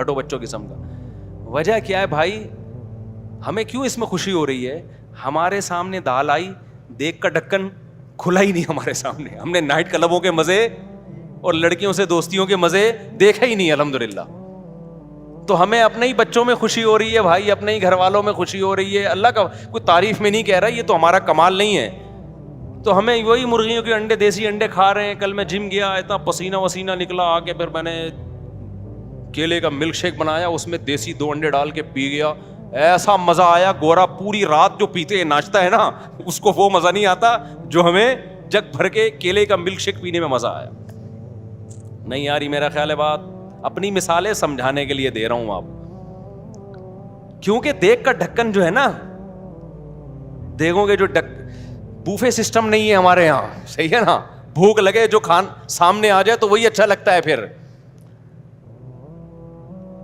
ہٹو بچوں قسم کا. وجہ کیا ہے بھائی, ہمیں کیوں اس میں خوشی ہو رہی ہے؟ ہمارے سامنے دال آئی, دیکھ کا ڈھکن کھلا ہی نہیں ہمارے سامنے, ہم نے نائٹ کلبوں کے مزے اور لڑکیوں سے دوستیوں کے مزے دیکھے ہی نہیں الحمدللہ. تو ہمیں اپنے ہی بچوں میں خوشی ہو رہی ہے بھائی, اپنے ہی گھر والوں میں خوشی ہو رہی ہے. اللہ کا کوئی تعریف میں نہیں کہہ رہا, یہ تو ہمارا کمال نہیں ہے. تو ہمیں وہی مرغیوں کے انڈے, دیسی انڈے کھا رہے ہیں. کل میں جم گیا, اتنا پسینہ وسینہ نکلا, آ کے پھر میں نے کیلے کا ملک شیک بنایا, اس میں دیسی 2 انڈے ڈال کے پی گیا, ایسا مزہ آیا. گورا پوری رات جو پیتے ہیں ناچتا ہے نا, اس کو وہ مزہ نہیں آتا جو ہمیں جگ بھر کے کیلے کا ملک شیک پینے میں مزہ آیا. نہیں یار, یہ میرا خیال ہے بات اپنی مثالیں سمجھانے کے لیے دے رہا ہوں آپ, کیونکہ دیکھ کا ڈھکن جو ہے نا, دیکھو گے جو بوفے سسٹم نہیں ہے ہمارے یہاں, صحیح ہے نا, بھوک لگے جو سامنے آ جائے تو وہی اچھا لگتا ہے پھر.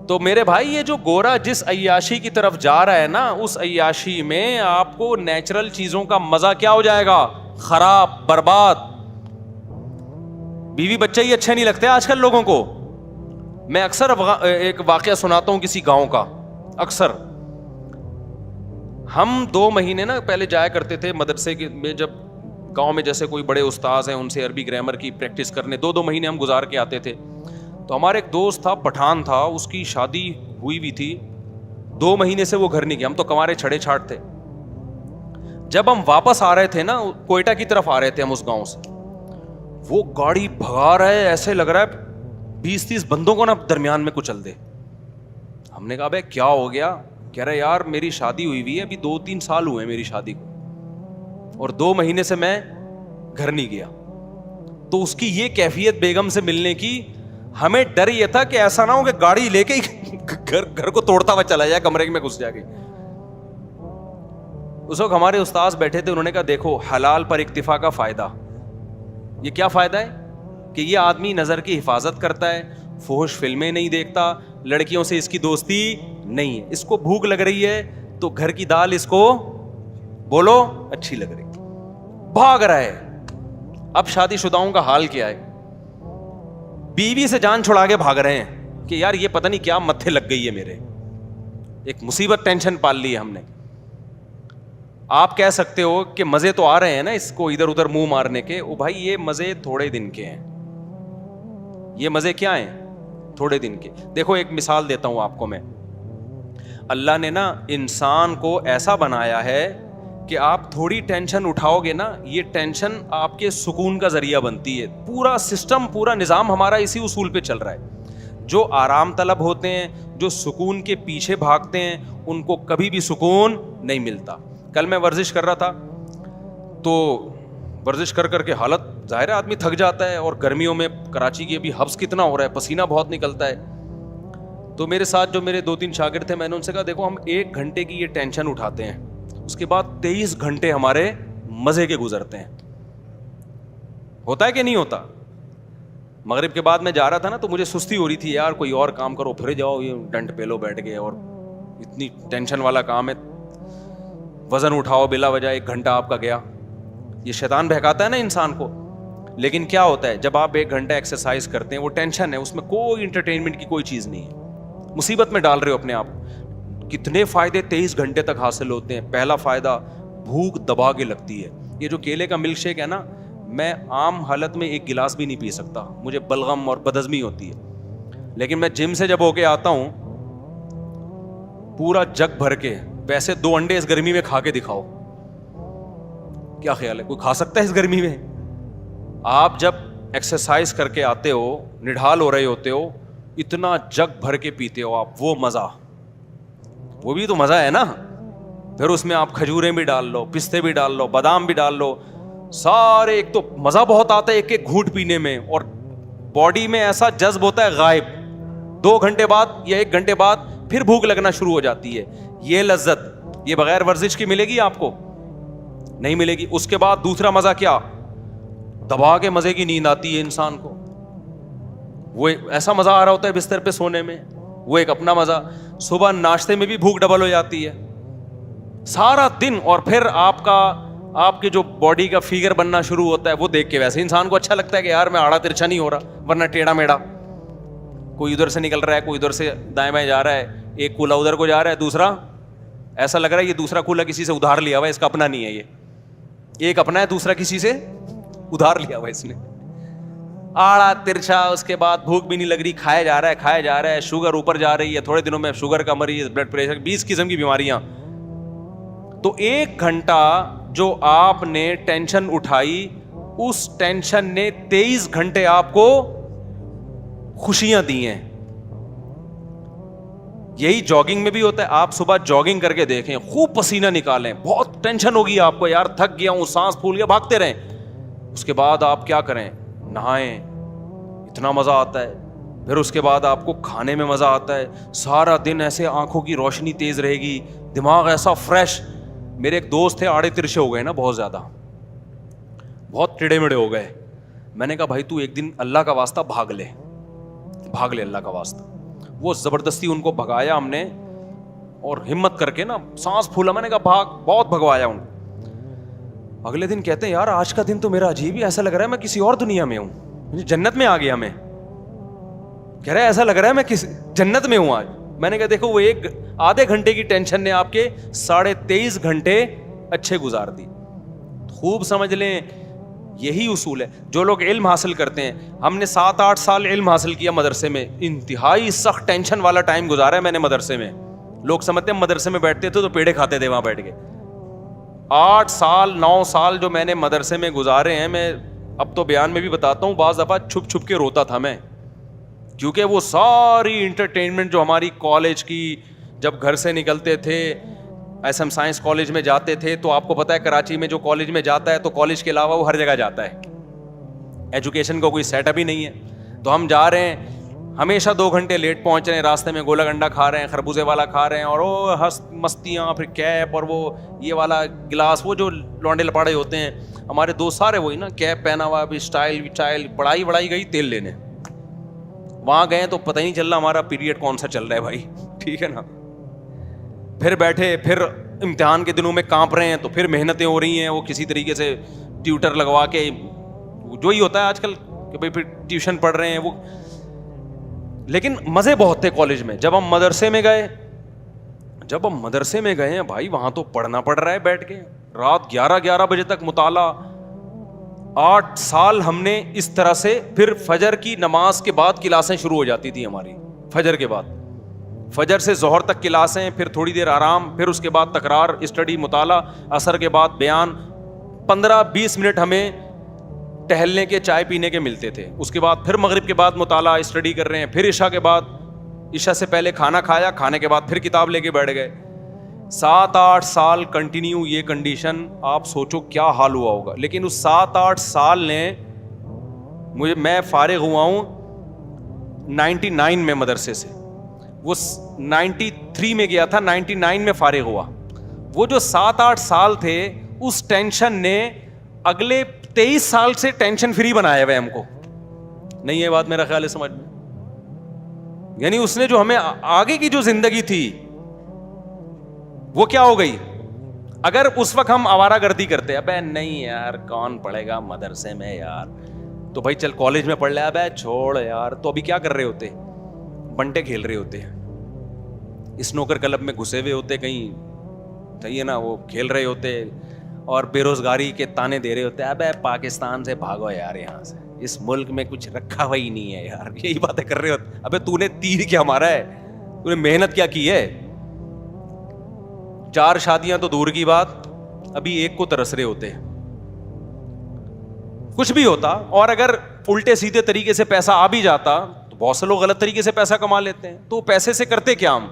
تو میرے بھائی یہ جو گورا جس عیاشی کی طرف جا رہا ہے نا, اس عیاشی میں آپ کو نیچرل چیزوں کا مزہ کیا ہو جائے گا, خراب, برباد. بیوی بچے ہی اچھے نہیں لگتے آج کل لوگوں کو. میں اکثر ایک واقعہ سناتا ہوں کسی گاؤں کا. اکثر ہم 2 مہینے نا پہلے جایا کرتے تھے مدرسے میں, جب گاؤں میں جیسے کوئی بڑے استاذ ہیں ان سے عربی گرامر کی پریکٹس کرنے 2 مہینے ہم گزار کے آتے تھے. تو ہمارے ایک دوست تھا, پٹھان تھا, اس کی شادی ہوئی بھی تھی, 2 مہینے سے وہ گھر نہیں گیا. ہم تو کنوارے چھڑے چھاٹ تھے. جب ہم واپس آ رہے تھے نا, کوئٹہ کی طرف آ رہے تھے ہم اس گاؤں سے, وہ گاڑی بھگا رہے, ایسے لگ رہا ہے 20-30 بندوں کو نا درمیان میں کچل دے. ہم نے کہا بھائی کیا ہو گیا؟ کہہ رہے یار میری شادی ہوئی ہوئی ہے, ابھی 2-3 سال ہوئے میری شادی کو, اور 2 مہینے سے میں گھر نہیں گیا. تو اس کی یہ کیفیت بیگم سے ملنے کی, ہمیں ڈر یہ تھا کہ ایسا نہ ہو کہ گاڑی لے کے گھر کو توڑتا ہوا چلا جائے, کمرے میں گھس جائے گی. اس وقت ہمارے استاذ بیٹھے تھے, انہوں نے کہا دیکھو حلال پر اکتفا کا فائدہ. یہ کیا فائدہ ہے کہ یہ آدمی نظر کی حفاظت کرتا ہے, فحش فلمیں نہیں دیکھتا, لڑکیوں سے اس کی دوستی نہیں ہے. اس کو بھوک لگ رہی ہے تو گھر کی دال اس کو بولو اچھی لگ رہی, بھاگ رہا ہے. اب شادی شداؤں کا حال کیا ہے, بیوی سے جان چھڑا کے بھاگ رہے ہیں کہ یار یہ پتہ نہیں کیا متھے لگ گئی ہے میرے, ایک مصیبت ٹینشن پال لی ہے ہم نے. آپ کہہ سکتے ہو کہ مزے تو آ رہے ہیں نا اس کو ادھر ادھر منہ مارنے کے, او بھائی یہ مزے تھوڑے دن کے ہیں. یہ مزے کیا ہیں؟ تھوڑے دن کے. دیکھو ایک مثال دیتا ہوں آپ کو میں. اللہ نے نا انسان کو ایسا بنایا ہے کہ آپ تھوڑی ٹینشن اٹھاؤ گے نا, یہ ٹینشن آپ کے سکون کا ذریعہ بنتی ہے. پورا سسٹم, پورا نظام ہمارا اسی اصول پہ چل رہا ہے. جو آرام طلب ہوتے ہیں, جو سکون کے پیچھے بھاگتے ہیں, ان کو کبھی بھی سکون نہیں ملتا. کل میں ورزش کر رہا تھا, تو ورزش کر کے حالت ظاہر ہے آدمی تھک جاتا ہے, اور گرمیوں میں کراچی کی ابھی حبس کتنا ہو رہا ہے, پسینہ بہت نکلتا ہے. تو میرے ساتھ جو میرے 2-3 شاگرد تھے, میں نے ان سے کہا دیکھو ہم 1 گھنٹے کی یہ ٹینشن اٹھاتے ہیں, اس کے بعد 23 گھنٹے ہمارے مزے کے گزرتے ہیں. ہوتا ہے کہ نہیں ہوتا؟ مغرب کے بعد میں جا رہا تھا نا, تو مجھے سستی ہو رہی تھی, یار کوئی اور کام کرو, پھر جاؤ یہ ڈنڈ پہ لو بیٹھ گئے, اور اتنی ٹینشن والا کام ہے, وزن اٹھاؤ بلا وجہ 1 گھنٹہ آپ کا گیا. یہ شیطان بہکاتا ہے نا انسان کو. لیکن کیا ہوتا ہے جب آپ 1 گھنٹہ ایکسرسائز کرتے ہیں, وہ ٹینشن ہے, اس میں کوئی انٹرٹینمنٹ کی کوئی چیز نہیں ہے, مصیبت میں ڈال رہے ہو اپنے آپ. کتنے فائدے 23 گھنٹے تک حاصل ہوتے ہیں. پہلا فائدہ, بھوک دبا کے لگتی ہے. یہ جو کیلے کا ملک شیک ہے نا, میں عام حالت میں 1 گلاس بھی نہیں پی سکتا, مجھے بلغم اور بدہضمی ہوتی ہے. لیکن میں جم سے جب ہو کے آتا ہوں, پورا جگ بھر کے, ویسے 2 انڈے اس گرمی میں کھا کے دکھاؤ, کیا خیال ہے کوئی کھا سکتا ہے اس گرمی میں؟ آپ جب ایکسرسائز کر کے آتے ہو, نڈھال ہو رہے ہوتے ہو, اتنا جگ بھر کے پیتے ہو آپ, وہ مزہ, وہ بھی تو مزہ ہے نا. پھر اس میں آپ کھجوریں بھی ڈال لو, پستے بھی ڈال لو, بادام بھی ڈال لو, سارے. ایک تو مزہ بہت آتا ہے 1 گھونٹ پینے میں, اور باڈی میں ایسا جذب ہوتا ہے غائب. 2 گھنٹے بعد یا 1 گھنٹے بعد پھر بھوک لگنا شروع ہو جاتی ہے. یہ لذت یہ بغیر ورزش کی ملے گی آپ کو؟ نہیں ملے گی. اس کے بعد دوسرا مزہ کیا, دبا کے مزے کی نیند آتی ہے انسان کو. وہ ایسا مزہ آ رہا ہوتا ہے بستر پہ سونے میں, وہ ایک اپنا مزہ. صبح ناشتے میں بھی بھوک ڈبل ہو جاتی ہے سارا دن, اور پھر آپ کے جو باڈی کا فیگر بننا شروع ہوتا ہے, وہ دیکھ کے ویسے انسان کو اچھا لگتا ہے کہ یار میں آڑا ترچھا نہیں ہو رہا, ورنہ ٹیڑھا میڑھا. کوئی ادھر سے نکل رہا ہے, کوئی ادھر سے دائیں بائیں جا رہا ہے, ایک کولا ادھر کو جا رہا ہے, دوسرا ایسا لگ رہا ہے یہ دوسرا کولا کسی سے ادھار لیا ہوا ہے, اس کا اپنا نہیں ہے, یہ ایک اپنا ہے, دوسرا کسی سے ادھار لیا ہوا ہے اس نے. آڑا ترچھا, اس کے بعد بھوک بھی نہیں لگ رہی, کھایا جا رہا ہے, شوگر اوپر جا رہی ہے, تھوڑے دنوں میں شوگر کا مریض, بلڈ پریشر, 20 قسم کی بیماریاں. تو 1 گھنٹہ جو آپ نے ٹینشن اٹھائی, اس ٹینشن نے 23 گھنٹے آپ کو خوشیاں دی ہیں. یہی جاگنگ میں بھی ہوتا ہے. آپ صبح جاگنگ کر کے دیکھیں, خوب پسینہ نکالیں, بہت ٹینشن ہوگی آپ کو, یار تھک گیا ہوں, سانس پھول گیا, بھاگتے رہیں. اس کے بعد آپ کیا کریں, نہائیں, اتنا مزہ آتا ہے. پھر اس کے بعد آپ کو کھانے میں مزہ آتا ہے, سارا دن ایسے آنکھوں کی روشنی تیز رہے گی, دماغ ایسا فریش. میرے ایک دوست تھے, آڑے ترچھے ہو گئے نا بہت زیادہ, بہت ٹیڑے میڑے ہو گئے. میں نے کہا بھائی تو ایک دن اللہ کا واسطہ بھاگ لے اللہ کا واسطہ. وہ زبردستی ان کو بھگایا ہم نے, اور ہمت کر کے نا سانس پھولا, میں نے کہا بھاگ, بہت بھگوایا ان کو. اگلے دن کہتے ہیں یار آج کا دن تو میرا عجیب ہی, ایسا لگ رہا ہے میں کسی اور دنیا میں ہوں, جنت میں آ گیا میں. کہہ رہا ہے ایسا لگ رہا ہے میں کسی جنت میں ہوں آج. میں نے کہا دیکھو وہ ایک آدھے گھنٹے کی ٹینشن نے آپ کے 23.5 گھنٹے اچھے گزار دی. خوب سمجھ لیں, یہی اصول ہے. جو لوگ علم حاصل کرتے ہیں, ہم نے 7-8 سال علم حاصل کیا مدرسے میں, انتہائی سخت ٹینشن والا ٹائم گزارا ہے میں نے مدرسے میں. لوگ سمجھتے ہیں مدرسے میں بیٹھتے تھے تو پیڑے کھاتے تھے وہاں بیٹھ کے. 8 سال 9 سال جو میں نے مدرسے میں گزارے ہیں, میں اب تو بیان میں بھی بتاتا ہوں, بعض دفعہ چھپ چھپ کے روتا تھا میں, کیونکہ وہ ساری انٹرٹینمنٹ جو ہماری کالج کی, جب گھر سے نکلتے تھے ایس ایم سائنس کالج میں جاتے تھے, تو آپ کو پتا ہے کراچی میں جو کالج میں جاتا ہے تو کالج کے علاوہ وہ ہر جگہ جاتا ہے, ایجوکیشن کا کوئی سیٹ اپ ہی نہیں ہے. تو ہم جا رہے ہیں, ہمیشہ 2 گھنٹے لیٹ پہنچ رہے ہیں, راستے میں گولا گنڈا کھا رہے ہیں, خربوزے والا کھا رہے ہیں, اور وہ مستیاں, پھر کیپ, اور وہ یہ والا گلاس, وہ جو لونڈے لپاڑے ہوتے ہیں ہمارے دوست سارے وہی نا, کیپ پہنا ہوا, بھی اسٹائل, بڑائی گئی تیل لینے. وہاں گئے تو پتہ ہی نہیں چل رہا ہمارا پیریڈ کون سا چل رہا ہے بھائی, ٹھیک ہے نا. پھر بیٹھے, پھر امتحان کے دنوں میں کانپ رہے ہیں, تو پھر محنتیں ہو رہی ہیں, وہ کسی طریقے سے ٹیوٹر لگوا کے, جو ہی ہوتا ہے آج کل کہ بھائی پھر ٹیوشن پڑھ رہے ہیں وہ. لیکن مزے بہت تھے کالج میں. جب ہم مدرسے میں گئے ہیں بھائی, وہاں تو پڑھنا پڑ رہا ہے بیٹھ کے, رات 11 بجے تک مطالعہ. 8 سال ہم نے اس طرح سے, پھر فجر کی نماز کے بعد کلاسیں شروع ہو جاتی تھی ہماری, فجر کے بعد, فجر سے ظہر تک کلاسیں, پھر تھوڑی دیر آرام, پھر اس کے بعد تکرار, اسٹڈی, مطالعہ, عصر کے بعد بیان, 15-20 منٹ ہمیں ٹہلنے کے, چائے پینے کے ملتے تھے. اس کے بعد پھر مغرب کے بعد مطالعہ, اسٹڈی کر رہے ہیں, پھر عشاء کے بعد, عشاء سے پہلے کھانا کھایا, کھانے کے بعد پھر کتاب لے کے بیٹھ گئے. 7-8 سال کنٹینیو یہ کنڈیشن, آپ سوچو کیا حال ہوا ہوگا. لیکن اس 7-8 سال نے میں فارغ ہوا ہوں 99 میں مدرسے سے, وہ 93 میں گیا تھا, 99 میں فارغ ہوا. وہ جو 7-8 سال تھے, اس ٹینشن نے اگلے 23 سال سے ٹینشن فری بنایا ہوا ہم کو. نہیں یہ بات میرا خیال ہے سمجھ میں, یعنی اس نے جو ہمیں آگے کی جو زندگی تھی وہ کیا ہو گئی. اگر اس وقت ہم آوارہ گردی کرتے, ابے نہیں یار کون پڑھے گا مدرسے میں یار, تو بھائی چل کالج میں پڑھ لے, ابے چھوڑ یار, تو ابھی کیا کر رہے ہوتے, بنٹے کھیل رہے ہوتے, اسنوکر کلب میں گھسے ہوئے ہوتے کہیں, صحیح ہے نا, وہ کھیل رہے ہوتے, اور بے روزگاری کے تانے دے رہے ہوتے, ابے پاکستان سے بھاگو یار, یہاں سے, اس ملک میں کچھ رکھا ہوا ہی نہیں ہے یار, یہی باتیں کر رہے ہوتے. ابے تو نے تیر کیا مارا ہے, تو نے محنت کیا کی ہے. 4 شادیاں تو دور کی بات, ابھی ایک کو ترس رہے ہوتے. کچھ بھی ہوتا, اور اگر الٹے سیدھے طریقے سے پیسہ آ بھی جاتا تو بہت سے لوگ غلط طریقے سے پیسہ کما لیتے ہیں. تو پیسے سے کرتے کیا ہم,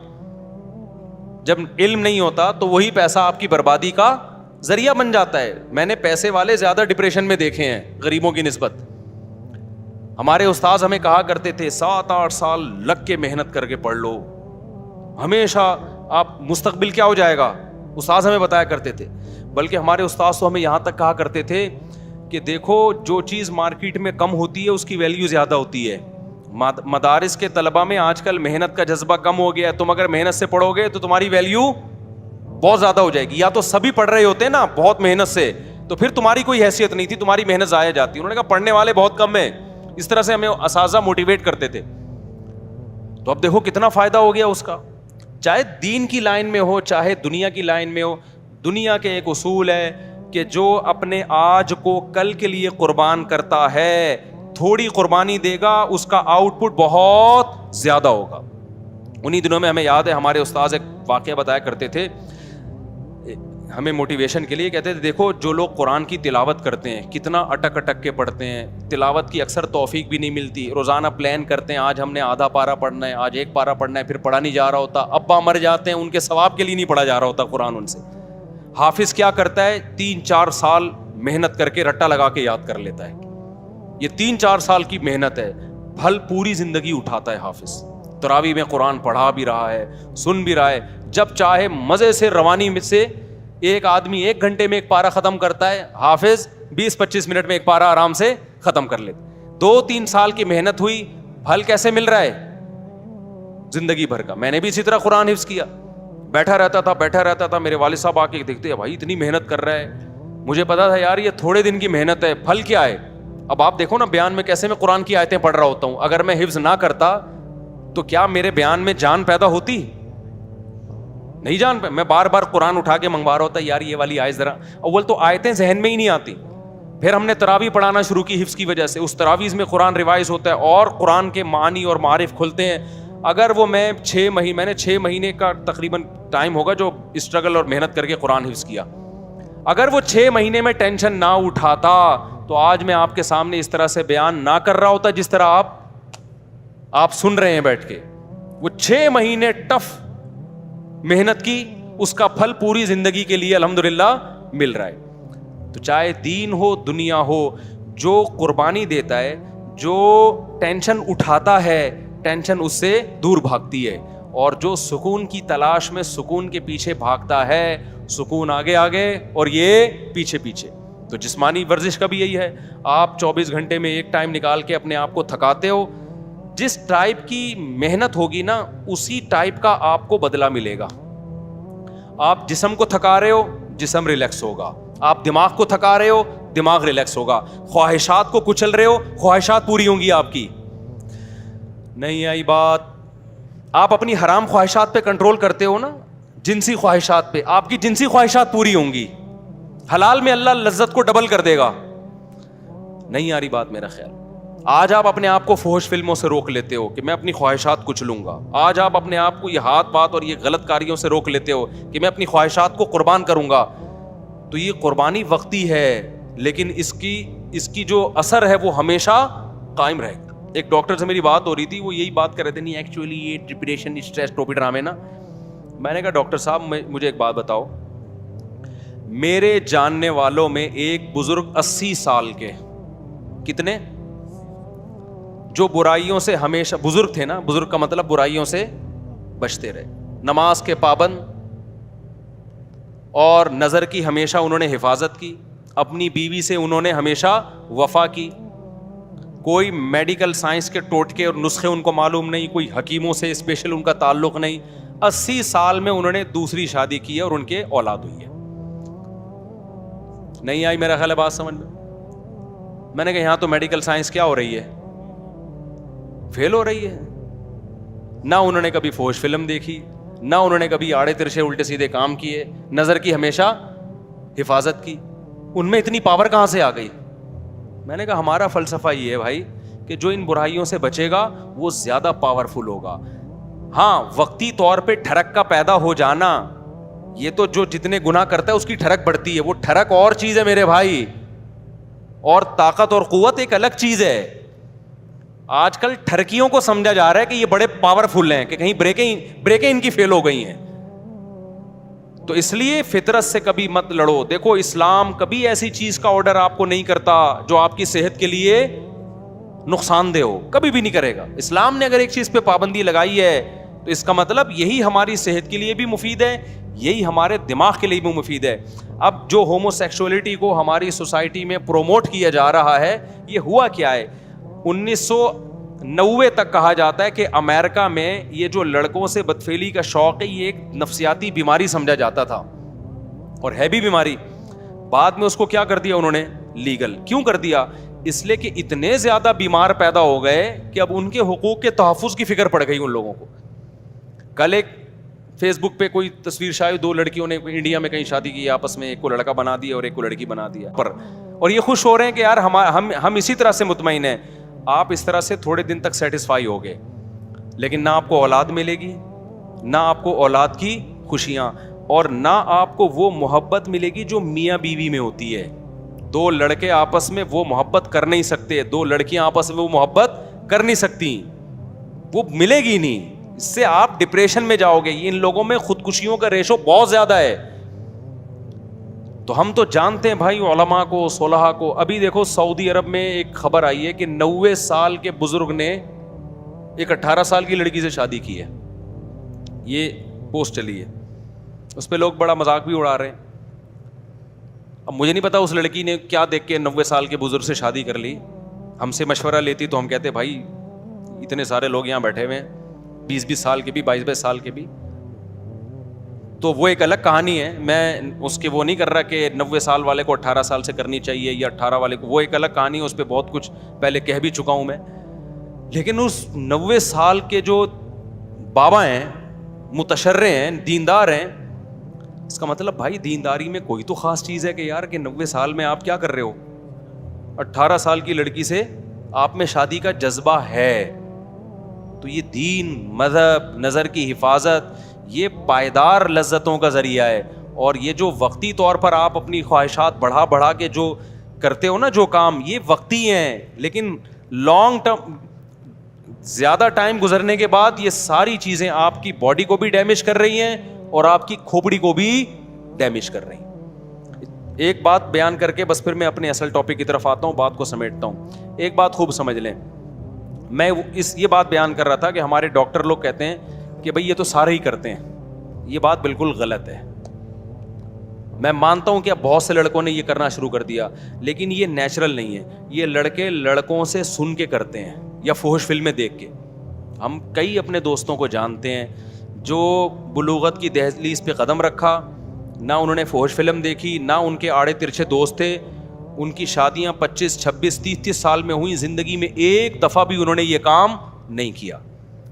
جب علم نہیں ہوتا تو وہی پیسہ آپ کی بربادی کا ذریعہ بن جاتا ہے. میں نے پیسے والے زیادہ ڈپریشن میں دیکھے ہیں غریبوں کی نسبت. ہمارے استاذ ہمیں کہا کرتے تھے 7-8 سال لگ کے محنت کر کے پڑھ لو, ہمیشہ آپ مستقبل کیا ہو جائے گا, استاذ ہمیں بتایا کرتے تھے. بلکہ ہمارے استاذ تو ہمیں یہاں تک کہا کرتے تھے کہ دیکھو جو چیز مارکیٹ میں کم ہوتی ہے اس کی ویلیو زیادہ ہوتی ہے. مدارس کے طلبہ میں آج کل محنت کا جذبہ کم ہو گیا ہے, تم اگر محنت سے پڑھو گے تو تمہاری ویلیو بہت زیادہ ہو جائے گی. یا تو سبھی پڑھ رہے ہوتے ہیں نا بہت محنت سے, تو پھر تمہاری کوئی حیثیت نہیں تھی, تمہاری محنت ضائع جاتی. انہوں نے کہا پڑھنے والے بہت کم ہیں. اس طرح سے ہمیں اساتذہ موٹیویٹ کرتے تھے. تو اب دیکھو کتنا فائدہ ہو گیا اس کا. چاہے دین کی لائن میں ہو چاہے دنیا کی لائن میں ہو, دنیا کے ایک اصول ہے کہ جو اپنے آج کو کل کے لیے قربان کرتا ہے, تھوڑی قربانی دے گا, اس کا آؤٹ پٹ بہت زیادہ ہوگا. انہی دنوں میں ہمیں یاد ہے ہمارے استاذ ایک واقعہ بتایا کرتے تھے ہمیں موٹیویشن کے لیے. کہتے تھے دیکھو جو لوگ قرآن کی تلاوت کرتے ہیں کتنا اٹک اٹک کے پڑھتے ہیں, تلاوت کی اکثر توفیق بھی نہیں ملتی, روزانہ پلان کرتے ہیں آج ہم نے آدھا پارہ پڑھنا ہے, آج ایک پارہ پڑھنا ہے, پھر پڑھا نہیں جا رہا ہوتا, ابا مر جاتے ہیں ان کے ثواب کے لیے نہیں پڑھا جا رہا ہوتا قرآن ان سے. حافظ کیا کرتا ہے 3-4 سال محنت کر کے رٹا لگا کے یاد کر لیتا ہے. یہ 3-4 سال کی محنت ہے, پھل پوری زندگی اٹھاتا ہے حافظ. تراویح میں قرآن پڑھا بھی رہا ہے, سن بھی رہا ہے, جب چاہے مزے سے روانی میں سے ایک آدمی 1 گھنٹے میں ایک پارہ ختم کرتا ہے, حافظ 20-25 منٹ میں ایک پارہ آرام سے ختم کر لیتے. 2-3 سال کی محنت ہوئی, پھل کیسے مل رہا ہے زندگی بھر کا. میں نے بھی اسی طرح قرآن حفظ کیا, بیٹھا رہتا تھا, میرے والد صاحب آ کے دیکھتے ہیں بھائی اتنی محنت کر رہا ہے, مجھے پتا تھا یار یہ تھوڑے دن کی محنت ہے, پھل کیا ہے. اب آپ دیکھو نا بیان میں کیسے میں قرآن کی آیتیں پڑھ رہا ہوتا ہوں, اگر میں حفظ نہ کرتا تو کیا میرے بیان میں جان پیدا ہوتی؟ نہیں جان پہ. میں بار بار قرآن اٹھا کے منگوا رہا ہوتا یار یہ والی آیت ذرا. اول تو آیتیں ذہن میں ہی نہیں آتی, پھر ہم نے تراویح پڑھانا شروع کی حفظ کی وجہ سے, اس تراویح میں قرآن ریوائز ہوتا ہے اور قرآن کے معانی اور معارف کھلتے ہیں. اگر وہ میں نے 6 مہینے کا تقریباً ٹائم ہوگا جو اسٹرگل اور محنت کر کے قرآن حفظ کیا, اگر وہ 6 مہینے میں ٹینشن نہ اٹھاتا تو آج میں آپ کے سامنے اس طرح سے بیان نہ کر رہا ہوتا جس طرح آپ سن رہے ہیں بیٹھ کے. وہ 6 مہینے ٹف محنت کی, اس کا پھل پوری زندگی کے لیے الحمدللہ مل رہا ہے. تو چاہے دین ہو دنیا ہو, جو قربانی دیتا ہے, جو ٹینشن اٹھاتا ہے, ٹینشن اس سے دور بھاگتی ہے, اور جو سکون کی تلاش میں سکون کے پیچھے بھاگتا ہے, سکون آگے آگے اور یہ پیچھے پیچھے. تو جسمانی ورزش کا بھی یہی ہے, آپ 24 گھنٹے میں ایک ٹائم نکال کے اپنے آپ کو تھکاتے ہو, جس ٹائپ کی محنت ہوگی نا اسی ٹائپ کا آپ کو بدلہ ملے گا. آپ جسم کو تھکا رہے ہو, جسم ریلیکس ہوگا. آپ دماغ کو تھکا رہے ہو, دماغ ریلیکس ہوگا. خواہشات کو کچل رہے ہو, خواہشات پوری ہوں گی آپ کی. نہیں آئی بات؟ آپ اپنی حرام خواہشات پہ کنٹرول کرتے ہو نا, جنسی خواہشات پہ, آپ کی جنسی خواہشات پوری ہوں گی. حلال میں اللہ لذت کو ڈبل کر دے گا. نہیں آ رہی بات میرا خیال. آج آپ اپنے آپ کو فحش فلموں سے روک لیتے ہو کہ میں اپنی خواہشات کچھ لوں گا. آج آپ اپنے آپ کو یہ ہاتھ بات اور یہ غلط کاریوں سے روک لیتے ہو کہ میں اپنی خواہشات کو قربان کروں گا. تو یہ قربانی وقتی ہے, لیکن اس کی جو اثر ہے وہ ہمیشہ قائم رہے گا. ایک ڈاکٹر سے میری بات ہو رہی تھی, وہ یہی بات کر رہے تھے, نہیں ایکچولی یہ ڈپریشن اسٹریس ٹوپی ڈرامے نا. میں نے کہا ڈاکٹر صاحب مجھے ایک بات بتاؤ, میرے جاننے والوں میں ایک بزرگ 80 سال کے, کتنے, جو برائیوں سے ہمیشہ, بزرگ تھے نا, بزرگ کا مطلب برائیوں سے بچتے رہے, نماز کے پابند, اور نظر کی ہمیشہ انہوں نے حفاظت کی, اپنی بیوی سے انہوں نے ہمیشہ وفا کی, کوئی میڈیکل سائنس کے ٹوٹکے اور نسخے ان کو معلوم نہیں, کوئی حکیموں سے اسپیشل ان کا تعلق نہیں. 80 سال میں انہوں نے دوسری شادی کی ہے اور ان کے اولاد ہوئی ہے. نہیں آئی میرا خیال ہے بات سمجھ میں؟ میں نے کہا یہاں تو میڈیکل سائنس کیا ہو رہی ہے, فیل ہو رہی ہے. نہ انہوں نے کبھی فوش فلم دیکھی, نہ انہوں نے کبھی آڑے ترچھے الٹے سیدھے کام کیے, نظر کی ہمیشہ حفاظت کی. ان میں اتنی پاور کہاں سے آ گئی؟ میں نے کہا ہمارا فلسفہ یہ ہے بھائی کہ جو ان برائیوں سے بچے گا وہ زیادہ پاورفل ہوگا. ہاں وقتی طور پہ ٹھڑک کا پیدا ہو جانا, یہ تو جو جتنے گناہ کرتا ہے اس کی ٹھڑک بڑھتی ہے, وہ ٹھڑک اور چیز ہے میرے بھائی, اور طاقت اور قوت ایک الگ چیز ہے. آج کل ٹھرکیوں کو سمجھا جا رہا ہے کہ یہ بڑے پاورفل ہیں, کہ کہیں بریکیں ان کی فیل ہو گئی ہیں. تو اس لیے فطرت سے کبھی مت لڑو. دیکھو اسلام کبھی ایسی چیز کا آرڈر آپ کو نہیں کرتا جو آپ کی صحت کے لیے نقصان دہ ہو, کبھی بھی نہیں کرے گا. اسلام نے اگر ایک چیز پہ پابندی لگائی ہے تو اس کا مطلب یہی ہماری صحت کے لیے بھی مفید ہے, یہی ہمارے دماغ کے لیے بھی مفید ہے. اب جو ہومو سیکسولیٹی کو ہماری سوسائٹی میں پروموٹ کیا جا رہا ہے, یہ ہوا کیا ہے, 1990 تک کہا جاتا ہے کہ امریکہ میں یہ جو لڑکوں سے بدفعلی کا شوق ہے یہ ایک نفسیاتی بیماری سمجھا جاتا تھا, اور ہے بھی بیماری. بعد میں اس کو کیا کر دیا انہوں نے, لیگل. کیوں کر دیا؟ اس لیے کہ اتنے زیادہ بیمار پیدا ہو گئے کہ اب ان کے حقوق کے تحفظ کی فکر پڑ گئی ان لوگوں کو. کل ایک فیس بک پہ کوئی تصویر شاید 2 لڑکیوں نے انڈیا میں کہیں شادی کی آپس میں, ایک کو لڑکا بنا دیا اور ایک کو لڑکی بنا دیا پر, اور یہ خوش ہو رہے ہیں کہ یار ہم اسی طرح سے مطمئن ہیں. آپ اس طرح سے تھوڑے دن تک سیٹسفائی ہو گئے, لیکن نہ آپ کو اولاد ملے گی, نہ آپ کو اولاد کی خوشیاں, اور نہ آپ کو وہ محبت ملے گی جو میاں بیوی میں ہوتی ہے. 2 لڑکے آپس میں وہ محبت کر نہیں سکتے, 2 لڑکیاں آپس میں وہ محبت کر نہیں سکتی, وہ ملے گی نہیں. اس سے آپ ڈپریشن میں جاؤ گے. ان لوگوں میں خودکشیوں کا ریشو بہت زیادہ ہے. تو ہم تو جانتے ہیں بھائی علماء کو, صلحاء کو. ابھی دیکھو سعودی عرب میں ایک خبر آئی ہے کہ 90 سال کے بزرگ نے ایک 18 سال کی لڑکی سے شادی کی ہے. یہ پوسٹ چلی ہے, اس پہ لوگ بڑا مذاق بھی اڑا رہے ہیں. اب مجھے نہیں پتا اس لڑکی نے کیا دیکھ کے 90 سال کے بزرگ سے شادی کر لی. ہم سے مشورہ لیتی تو ہم کہتے بھائی اتنے سارے لوگ یہاں بیٹھے ہوئے ہیں, 20 سال کے بھی, 22 سال کے بھی, تو وہ ایک الگ کہانی ہے. میں اس کے وہ نہیں کر رہا کہ 90 سال والے کو 18 سال سے کرنی چاہیے یا 18 والے کو, وہ ایک الگ کہانی ہے. اس پہ بہت کچھ پہلے کہہ بھی چکا ہوں میں. لیکن اس 90 سال کے جو بابا ہیں, متشرع ہیں, دیندار ہیں, اس کا مطلب بھائی دینداری میں کوئی تو خاص چیز ہے کہ یار کہ 90 سال میں آپ کیا کر رہے ہو. 18 سال کی لڑکی سے آپ میں شادی کا جذبہ ہے. تو یہ دین, مذہب, نظر کی حفاظت, یہ پائیدار لذتوں کا ذریعہ ہے. اور یہ جو وقتی طور پر آپ اپنی خواہشات بڑھا کے جو کرتے ہو نا جو کام, یہ وقتی ہیں, لیکن لانگ ٹرم زیادہ ٹائم گزرنے کے بعد یہ ساری چیزیں آپ کی باڈی کو بھی ڈیمیج کر رہی ہیں اور آپ کی کھوپڑی کو بھی ڈیمیج کر رہی ہیں. ایک بات بیان کر کے بس پھر میں اپنے اصل ٹاپک کی طرف آتا ہوں, بات کو سمیٹتا ہوں. ایک بات خوب سمجھ لیں, میں یہ بات بیان کر رہا تھا کہ ہمارے ڈاکٹر لوگ کہتے ہیں کہ بھئی یہ تو سارے ہی کرتے ہیں. یہ بات بالکل غلط ہے. میں مانتا ہوں کہ اب بہت سے لڑکوں نے یہ کرنا شروع کر دیا, لیکن یہ نیچرل نہیں ہے. یہ لڑکے لڑکوں سے سن کے کرتے ہیں یا فحش فلمیں دیکھ کے. ہم کئی اپنے دوستوں کو جانتے ہیں جو بلوغت کی دہلیز پہ قدم رکھا, نہ انہوں نے فحش فلم دیکھی, نہ ان کے آڑے ترچھے دوست تھے, ان کی شادیاں 25, 26, 30 سال میں ہوئیں, زندگی میں ایک دفعہ بھی انہوں نے یہ کام نہیں کیا.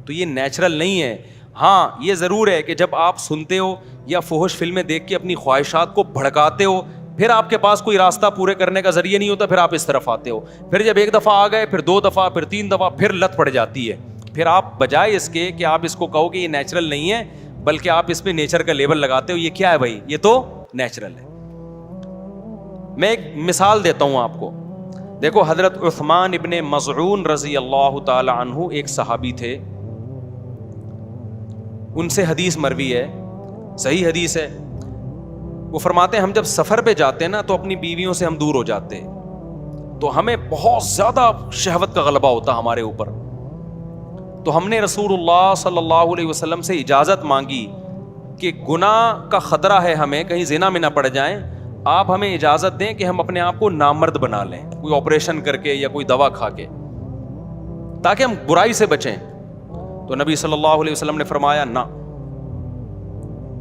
تو یہ نیچرل نہیں ہے. ہاں یہ ضرور ہے کہ جب آپ سنتے ہو یا فحش فلمیں دیکھ کے اپنی خواہشات کو بھڑکاتے ہو, پھر آپ کے پاس کوئی راستہ پورے کرنے کا ذریعہ نہیں ہوتا, پھر آپ اس طرف آتے ہو. پھر جب ایک دفعہ آ گئے, پھر 2 دفعہ, پھر 3 دفعہ, پھر لت پڑ جاتی ہے. پھر آپ بجائے اس کے کہ آپ اس کو کہو کہ یہ نیچرل نہیں ہے, بلکہ آپ اس پہ نیچر کا لیبل لگاتے ہو. یہ کیا ہے بھائی, یہ تو نیچرل ہے. میں ایک مثال دیتا ہوں آپ کو. دیکھو حضرت عثمان ابن مظعون رضی اللہ تعالی عنہ ایک صحابی تھے, ان سے حدیث مروی ہے, صحیح حدیث ہے. وہ فرماتے ہیں ہم جب سفر پہ جاتے ہیں نا تو اپنی بیویوں سے ہم دور ہو جاتے ہیں, تو ہمیں بہت زیادہ شہوت کا غلبہ ہوتا ہمارے اوپر. تو ہم نے رسول اللہ صلی اللہ علیہ وسلم سے اجازت مانگی کہ گناہ کا خطرہ ہے ہمیں, کہیں زنا میں نہ پڑ جائیں, آپ ہمیں اجازت دیں کہ ہم اپنے آپ کو نامرد بنا لیں, کوئی آپریشن کر کے یا کوئی دوا کھا کے, تاکہ ہم برائی سے بچیں. تو نبی صلی اللہ علیہ وسلم نے فرمایا نہ,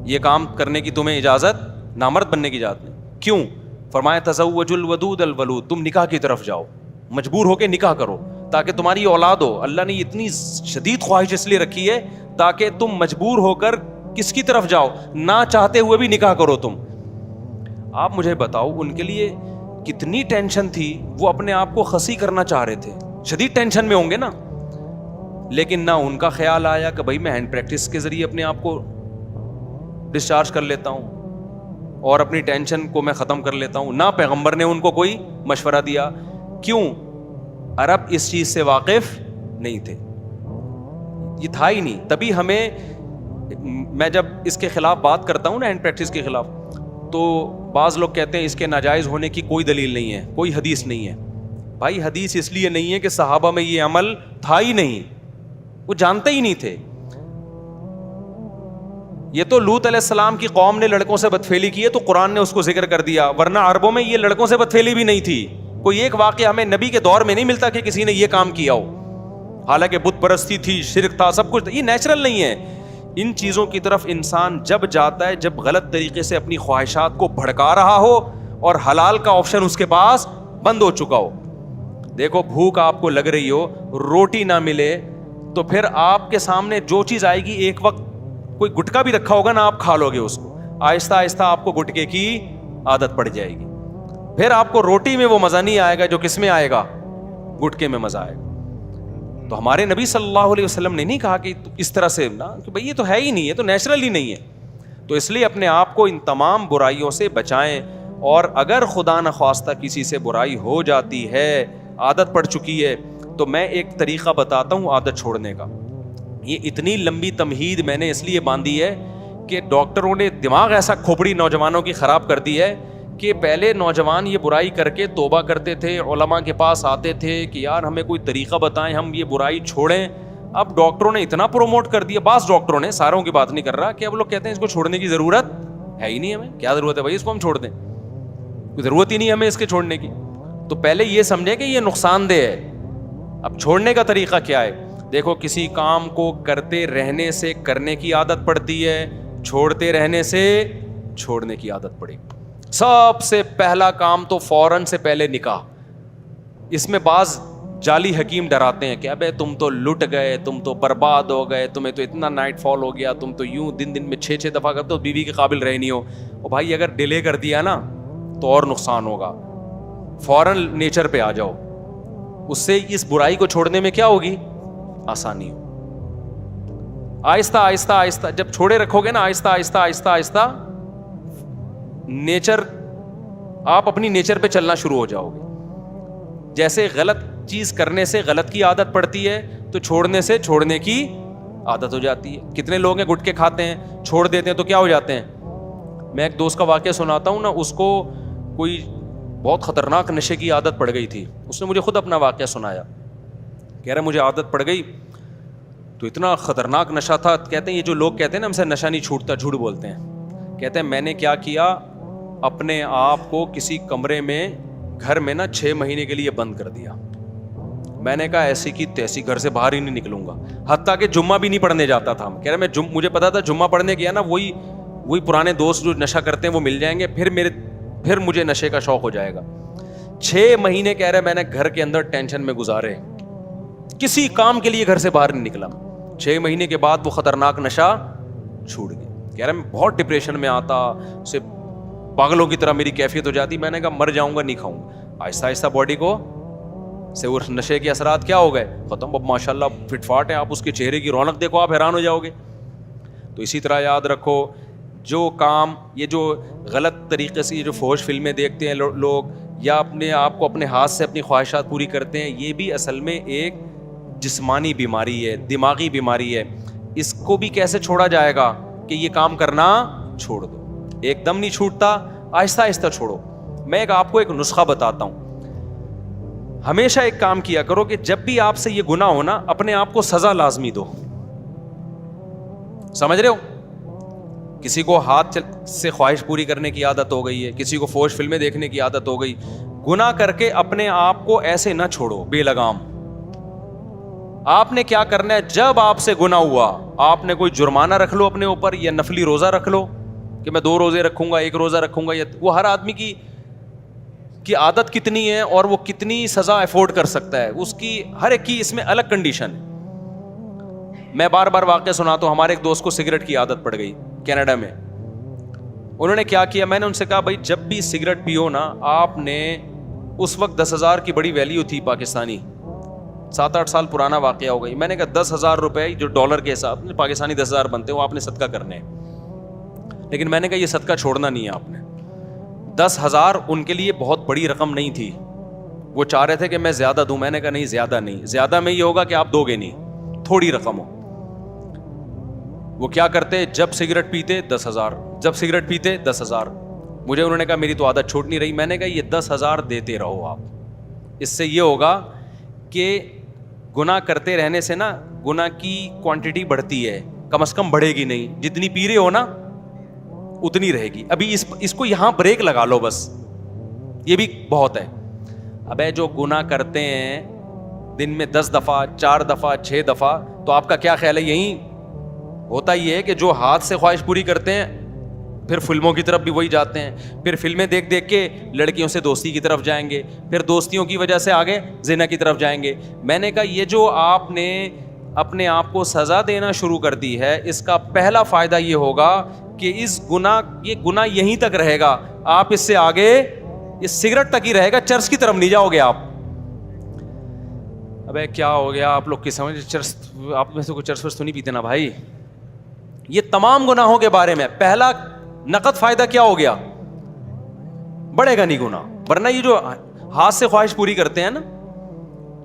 یہ کام کرنے کی تمہیں اجازت, نامرد بننے کی اجازت نہیں. کیوں؟ فرمایا تزوج الودود الولود, تم نکاح کی طرف جاؤ, مجبور ہو کے نکاح کرو تاکہ تمہاری اولاد ہو. اللہ نے اتنی شدید خواہش اس لیے رکھی ہے تاکہ تم مجبور ہو کر کس کی طرف جاؤ, نہ چاہتے ہوئے بھی نکاح کرو تم. آپ مجھے بتاؤ ان کے لیے کتنی ٹینشن تھی, وہ اپنے آپ کو خسی کرنا چاہ رہے تھے, شدید ٹینشن میں ہوں گے نا. لیکن نہ ان کا خیال آیا کہ بھائی میں ہینڈ پریکٹس کے ذریعے اپنے آپ کو ڈسچارج کر لیتا ہوں اور اپنی ٹینشن کو میں ختم کر لیتا ہوں. نہ پیغمبر نے ان کو کوئی مشورہ دیا. کیوں؟ عرب اس چیز سے واقف نہیں تھے, یہ تھا ہی نہیں. تبھی ہمیں, میں جب اس کے خلاف بات کرتا ہوں نا, ہینڈ پریکٹس کے خلاف, تو بعض لوگ کہتے ہیں اس کے ناجائز ہونے کی کوئی دلیل نہیں ہے, کوئی حدیث نہیں ہے. بھائی حدیث اس لیے نہیں ہے کہ صحابہ میں یہ عمل تھا ہی نہیں, وہ جانتے ہی نہیں تھے. یہ تو لوط علیہ السلام کی قوم نے لڑکوں سے بدفعلی کی ہے تو قرآن نے اس کو ذکر کر دیا, ورنہ عربوں میں یہ لڑکوں سے بدفعلی بھی نہیں تھی. کوئی ایک واقعہ ہمیں نبی کے دور میں نہیں ملتا کہ کسی نے یہ کام کیا ہو, حالانکہ بت پرستی تھی, شرک تھا, سب کچھ. یہ نیچرل نہیں ہے. ان چیزوں کی طرف انسان جب جاتا ہے جب غلط طریقے سے اپنی خواہشات کو بھڑکا رہا ہو اور حلال کا آپشن اس کے پاس بند ہو چکا ہو. دیکھو بھوک آپ کو لگ رہی ہو, روٹی نہ ملے تو پھر آپ کے سامنے جو چیز آئے گی, ایک وقت کوئی گٹکا بھی رکھا ہوگا نا, آپ کھا لو گے اس کو, آہستہ آہستہ آپ کو گٹکے کی عادت پڑ جائے گی. پھر آپ کو روٹی میں وہ مزہ نہیں آئے گا جو کس میں آئے گا, گٹکے میں مزہ آئے گا. تو ہمارے نبی صلی اللہ علیہ وسلم نے نہیں کہا کہ اس طرح سے نا, کہ بھائی یہ تو ہے ہی نہیں, یہ تو نیچرل ہی نہیں ہے. تو اس لیے اپنے آپ کو ان تمام برائیوں سے بچائیں, اور اگر خدا نخواستہ کسی سے برائی ہو جاتی ہے, عادت پڑ چکی ہے, تو میں ایک طریقہ بتاتا ہوں عادت چھوڑنے کا. یہ اتنی لمبی تمہید میں نے اس لیے باندھی ہے کہ ڈاکٹروں نے دماغ ایسا کھوپڑی نوجوانوں کی خراب کر دی ہے کہ پہلے نوجوان یہ برائی کر کے توبہ کرتے تھے, علماء کے پاس آتے تھے کہ یار ہمیں کوئی طریقہ بتائیں, ہم یہ برائی چھوڑیں. اب ڈاکٹروں نے اتنا پروموٹ کر دیا, بعض ڈاکٹروں نے, ساروں کی بات نہیں کر رہا, کہ اب لوگ کہتے ہیں اس کو چھوڑنے کی ضرورت ہے ہی نہیں, ہمیں کیا ضرورت ہے بھائی اس کو ہم چھوڑ دیں, کوئی ضرورت ہی نہیں ہمیں اس کے چھوڑنے کی. تو پہلے یہ سمجھیں کہ یہ نقصان دہ ہے. اب چھوڑنے کا طریقہ کیا ہے؟ دیکھو, کسی کام کو کرتے رہنے سے کرنے کی عادت پڑتی ہے, چھوڑتے رہنے سے چھوڑنے کی عادت پڑے گی. سب سے پہلا کام تو فوراً سے پہلے نکاح. اس میں بعض جعلی حکیم ڈراتے ہیں کہ ابے تم تو لٹ گئے, تم تو برباد ہو گئے, تمہیں تو اتنا نائٹ فال ہو گیا, تم تو یوں دن میں 6 دفعہ کرتے ہو, بیوی کے قابل رہے نہیں ہو. اور بھائی اگر ڈیلے کر دیا نا تو اور نقصان ہوگا. فوراً نیچر پہ آ جاؤ, اس سے اس برائی کو چھوڑنے میں کیا ہوگی, آسانی ہو. آہستہ آہستہ آہستہ جب چھوڑے رکھو گے نا, آہستہ آہستہ آہستہ آہستہ نیچر, آپ اپنی نیچر پہ چلنا شروع ہو جاؤ گے. جیسے غلط چیز کرنے سے غلط کی عادت پڑتی ہے, تو چھوڑنے سے چھوڑنے کی عادت ہو جاتی ہے. کتنے لوگ ہیں گٹکے کھاتے ہیں, چھوڑ دیتے ہیں تو کیا ہو جاتے ہیں. میں ایک دوست کا واقعہ سناتا ہوں نا, اس کو کوئی بہت خطرناک نشے کی عادت پڑ گئی تھی. اس نے مجھے خود اپنا واقعہ سنایا, کہہ رہا مجھے عادت پڑ گئی تو اتنا خطرناک نشہ تھا. کہتے ہیں یہ جو لوگ کہتے ہیں نا ہم سے نشہ نہیں چھوٹتا, جھوٹ بولتے ہیں. کہتے ہیں میں نے کیا کیا, اپنے آپ کو کسی کمرے میں گھر میں نا 6 مہینے کے لیے بند کر دیا. میں نے کہا ایسی کی تیسی گھر سے باہر ہی نہیں نکلوں گا, حتیٰ کہ جمعہ بھی نہیں پڑھنے جاتا تھا. کہہ رہا میں مجھے پتا تھا جمعہ پڑھنے گیا نا وہی پرانے دوست جو نشہ کرتے ہیں وہ مل جائیں گے, پھر مجھے نشے کا شوق ہو جائے گا. 6 مہینے کہہ رہے میں نے گھر کے اندر ٹینشن میں گزارے, کسی کام کے لیے گھر سے باہر نہیں نکلا. 6 مہینے کے بعد وہ خطرناک نشہ چھوٹ گیا. کہہ رہا میں بہت ڈپریشن میں آتا, اسے پاگلوں کی طرح میری کیفیت ہو جاتی. میں نے کہا مر جاؤں گا نہیں کھاؤں گا. آہستہ آہستہ باڈی کو سے وہ نشے کے اثرات کیا ہو گئے, ختم. اب ماشاء اللہ فٹ فاٹ ہے, آپ اس کے چہرے کی رونق دیکھو, آپ حیران ہو جاؤ گے. تو اسی طرح یاد رکھو, جو کام, یہ جو غلط طریقے سے یہ جو فحش فلمیں دیکھتے ہیں لوگ, یا اپنے آپ کو اپنے ہاتھ سے اپنی خواہشات پوری کرتے ہیں, یہ بھی اصل میں ایک جسمانی بیماری ہے, دماغی بیماری ہے. اس کو بھی کیسے چھوڑا جائے گا کہ یہ کام کرنا چھوڑ دو. ایک دم نہیں چھوٹتا, آہستہ آہستہ چھوڑو. میں آپ کو ایک نسخہ بتاتا ہوں. ہمیشہ ایک کام کیا کرو کہ جب بھی آپ سے یہ گناہ ہونا, اپنے آپ کو سزا لازمی دو. سمجھ رہے ہو, کسی کو ہاتھ سے خواہش پوری کرنے کی عادت ہو گئی ہے, کسی کو فحش فلمیں دیکھنے کی عادت ہو گئی, گناہ کر کے اپنے آپ کو ایسے نہ چھوڑو بے لگام. آپ نے کیا کرنا ہے, جب آپ سے گناہ ہوا, آپ نے کوئی جرمانہ رکھ لو اپنے اوپر, یا نفلی روزہ رکھ لو کہ میں 2 روزے رکھوں گا, 1 روزہ رکھوں گا. یا وہ ہر آدمی کی عادت کتنی ہے اور وہ کتنی سزا افورڈ کر سکتا ہے, اس کی ہر ایک کی اس میں الگ کنڈیشن ہے. میں بار بار واقعہ سناتا ہوں. ہمارے ایک دوست کو سگریٹ کی عادت پڑ گئی کینیڈا میں. انہوں نے کیا کیا, میں نے ان سے کہا بھائی جب بھی سگریٹ پیو نا, آپ نے, اس وقت 10,000 کی بڑی ویلیو تھی پاکستانی, 7-8 سال پرانا واقعہ ہو گئی. میں نے کہا 10,000 روپے جو ڈالر کے حساب سے پاکستانی 10,000 بنتے ہیں, وہ آپ نے صدقہ کرنے ہیں. لیکن میں نے کہا یہ صدقہ چھوڑنا نہیں ہے آپ نے. 10,000 ان کے لیے بہت بڑی رقم نہیں تھی. وہ چاہ رہے تھے کہ میں زیادہ دوں. میں نے کہا نہیں, زیادہ نہیں, زیادہ میں یہ ہوگا کہ آپ دو گے نہیں, تھوڑی رقم ہو. وہ کیا کرتے, جب سگریٹ پیتے 10,000, جب سگریٹ پیتے 10,000. مجھے انہوں نے کہا میری تو عادت چھوٹ نہیں رہی. میں نے کہا یہ 10,000 دیتے رہو آپ, اس سے یہ ہوگا کہ گناہ کرتے رہنے سے نا گناہ کی کوانٹٹی بڑھتی ہے, کم از کم بڑھے گی نہیں. جتنی پی رہے ہو نا اتنی رہے گی. ابھی اس کو یہاں بریک لگا لو بس, یہ بھی بہت ہے. ابے جو گناہ کرتے ہیں دن میں 10 دفعہ, 4 دفعہ, 6 دفعہ, تو آپ کا کیا خیال ہے, یہی ہوتا ہی ہے کہ جو ہاتھ سے خواہش پوری کرتے ہیں پھر فلموں کی طرف بھی وہی جاتے ہیں, پھر فلمیں دیکھ دیکھ کے لڑکیوں سے دوستی کی طرف جائیں گے, پھر دوستیوں کی وجہ سے آگے زنا کی طرف جائیں گے. میں نے کہا یہ جو آپ نے اپنے آپ کو سزا دینا شروع کر دی ہے, اس کا پہلا فائدہ یہ ہوگا کہ یہ گناہ یہیں تک رہے گا, آپ اس سے آگے یہ سگریٹ تک ہی رہے گا, چرس کی طرف نہیں جاؤ گے آپ. ابے کیا ہو گیا آپ لوگ کی سمجھ, چرس آپ میں سے کوئی چرس ورس تو نہیں پیتے نا بھائی. یہ تمام گناہوں کے بارے میں پہلا نقد فائدہ کیا ہو گیا, بڑھے گا نہیں گناہ. ورنہ یہ جو ہاتھ سے خواہش پوری کرتے ہیں نا,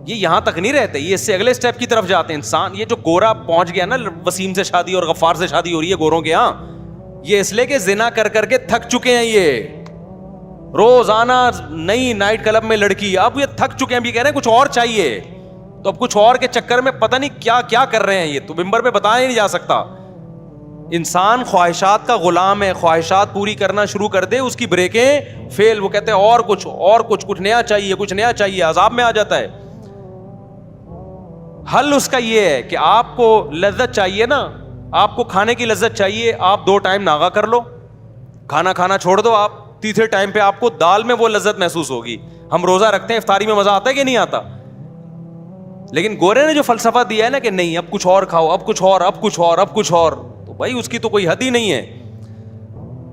یہ یہاں تک نہیں رہتے, یہ اس سے اگلے سٹیپ کی طرف جاتے ہیں. انسان یہ جو گورا پہنچ گیا نا, وسیم سے شادی اور غفار سے شادی ہو رہی ہے گوروں کے ہاں, یہ اس لیے کہ زنا کر کر کے تھک چکے ہیں. یہ روزانہ نئی نائٹ کلب میں لڑکی, اب یہ تھک چکے ہیں, بھی کہہ رہے ہیں کچھ اور چاہیے. تو اب کچھ اور کے چکر میں پتہ نہیں کیا کیا کر رہے ہیں, یہ تو ممبر پہ بتایا نہیں جا سکتا. انسان خواہشات کا غلام ہے, خواہشات پوری کرنا شروع کر دے, اس کی بریکیں فیل, وہ کہتے ہیں اور کچھ نیا چاہیے, کچھ نیا چاہیے, عذاب میں آ جاتا ہے. حل اس کا یہ ہے کہ آپ کو لذت چاہیے نا, آپ کو کھانے کی لذت چاہیے, آپ 2 ٹائم ناغا کر لو, کھانا کھانا چھوڑ دو, آپ تیسرے ٹائم پہ آپ کو دال میں وہ لذت محسوس ہوگی. ہم روزہ رکھتے ہیں, افطاری میں مزہ آتا ہے کہ نہیں آتا, لیکن گورے نے جو فلسفہ دیا ہے نا کہ نہیں اب کچھ اور کھاؤ, اب کچھ اور, اب کچھ اور, اب کچھ اور, تو بھائی اس کی تو کوئی حد ہی نہیں ہے.